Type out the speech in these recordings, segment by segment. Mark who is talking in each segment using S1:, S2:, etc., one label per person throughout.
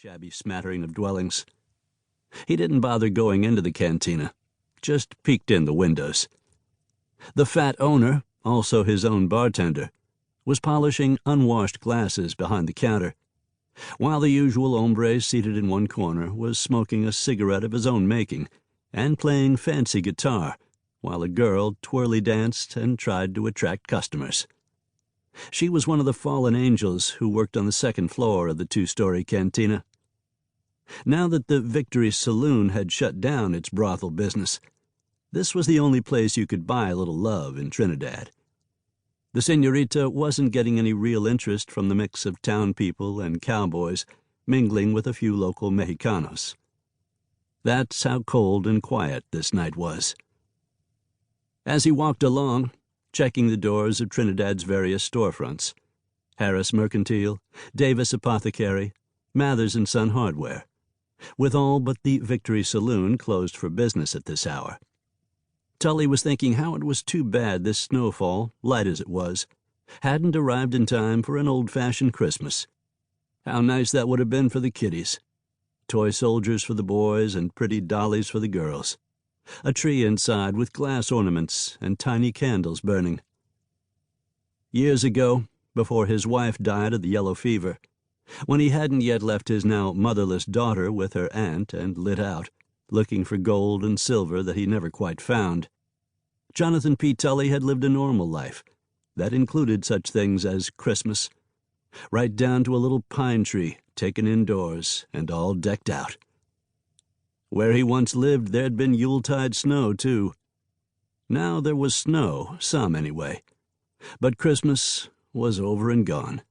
S1: shabby smattering of dwellings. He didn't bother going into the cantina, just peeked in the windows. The fat owner, also his own bartender, was polishing unwashed glasses behind the counter, while the usual hombre seated in one corner was smoking a cigarette of his own making and playing fancy guitar, while a girl twirly danced and tried to attract customers. She was one of the fallen angels who worked on the second floor of the two-story cantina. Now that the Victory Saloon had shut down its brothel business, this was the only place you could buy a little love in Trinidad. The señorita wasn't getting any real interest from the mix of town people and cowboys mingling with a few local Mexicanos. That's how cold and quiet this night was. As he walked along, checking the doors of Trinidad's various storefronts, Harris Mercantile, Davis Apothecary, Mathers & Son Hardware, with all but the Victory Saloon closed for business at this hour, Tully was thinking how it was too bad this snowfall, light as it was, hadn't arrived in time for an old-fashioned Christmas. How nice that would have been for the kiddies. Toy soldiers for the boys and pretty dollies for the girls. A tree inside with glass ornaments and tiny candles burning. Years ago, before his wife died of the yellow fever, when he hadn't yet left his now motherless daughter with her aunt and lit out, looking for gold and silver that he never quite found, Jonathan P. Tully had lived a normal life that included such things as Christmas, right down to a little pine tree taken indoors and all decked out. Where he once lived, there'd been Yuletide snow, too. Now there was snow, some anyway, but Christmas was over and gone.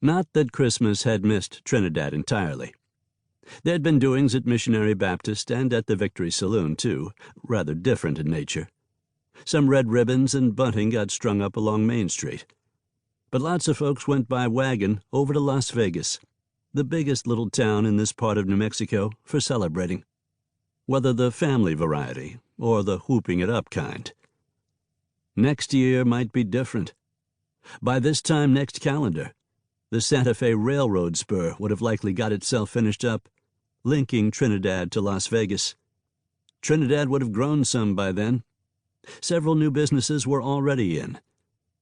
S1: Not that Christmas had missed Trinidad entirely. There'd been doings at Missionary Baptist and at the Victory Saloon, too, rather different in nature. Some red ribbons and bunting got strung up along Main Street. But lots of folks went by wagon over to Las Vegas, the biggest little town in this part of New Mexico, for celebrating, whether the family variety or the whooping it up kind. Next year might be different. By this time next calendar, the Santa Fe Railroad spur would have likely got itself finished up, linking Trinidad to Las Vegas. Trinidad would have grown some by then. Several new businesses were already in.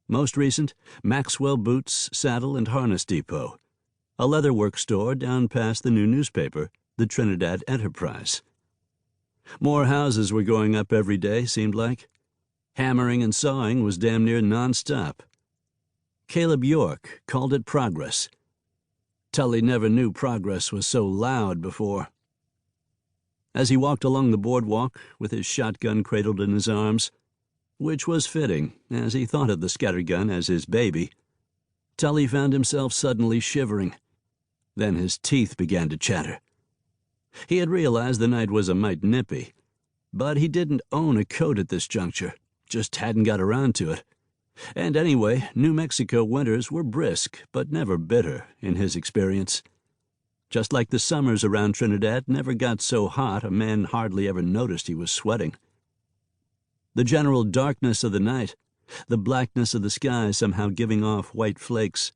S1: Most recent, Maxwell Boots Saddle and Harness Depot, a leatherwork store down past the new newspaper, the Trinidad Enterprise. More houses were going up every day, seemed like. Hammering and sawing was damn near non-stop. Caleb York called it progress. Tully never knew progress was so loud before. As he walked along the boardwalk with his shotgun cradled in his arms, which was fitting, as he thought of the scattergun as his baby, Tully found himself suddenly shivering. Then his teeth began to chatter. He had realized the night was a mite nippy, but he didn't own a coat at this juncture, just hadn't got around to it. And anyway, New Mexico winters were brisk, but never bitter, in his experience. Just like the summers around Trinidad never got so hot a man hardly ever noticed he was sweating. The general darkness of the night, the blackness of the sky somehow giving off white flakes,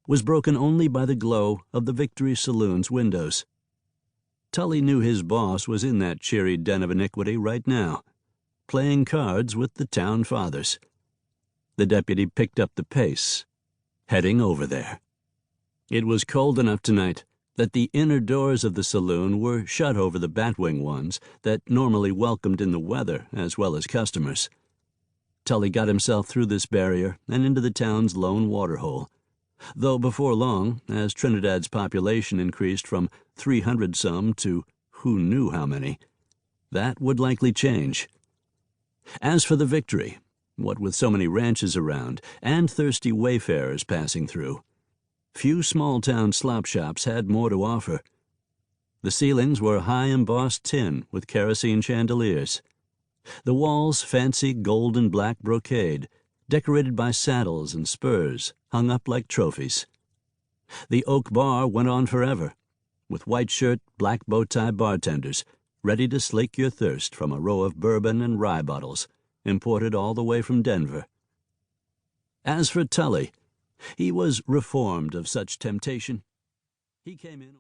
S1: was broken only by the glow of the Victory Saloon's windows. Tully knew his boss was in that cheery den of iniquity right now, playing cards with the town fathers. The deputy picked up the pace, heading over there. It was cold enough tonight that the inner doors of the saloon were shut over the batwing ones that normally welcomed in the weather as well as customers. Tully got himself through this barrier and into the town's lone waterhole, though before long, as Trinidad's population increased from 300-some to who knew how many, that would likely change. As for the Victory, what with so many ranches around and thirsty wayfarers passing through, few small-town slop shops had more to offer. The ceilings were high-embossed tin with kerosene chandeliers. The walls fancy gold and black brocade, decorated by saddles and spurs, hung up like trophies. The oak bar went on forever, with white-shirt, black bow-tie bartenders ready to slake your thirst from a row of bourbon and rye bottles, imported all the way from Denver. As for Tully, he was reformed of such temptation. He came in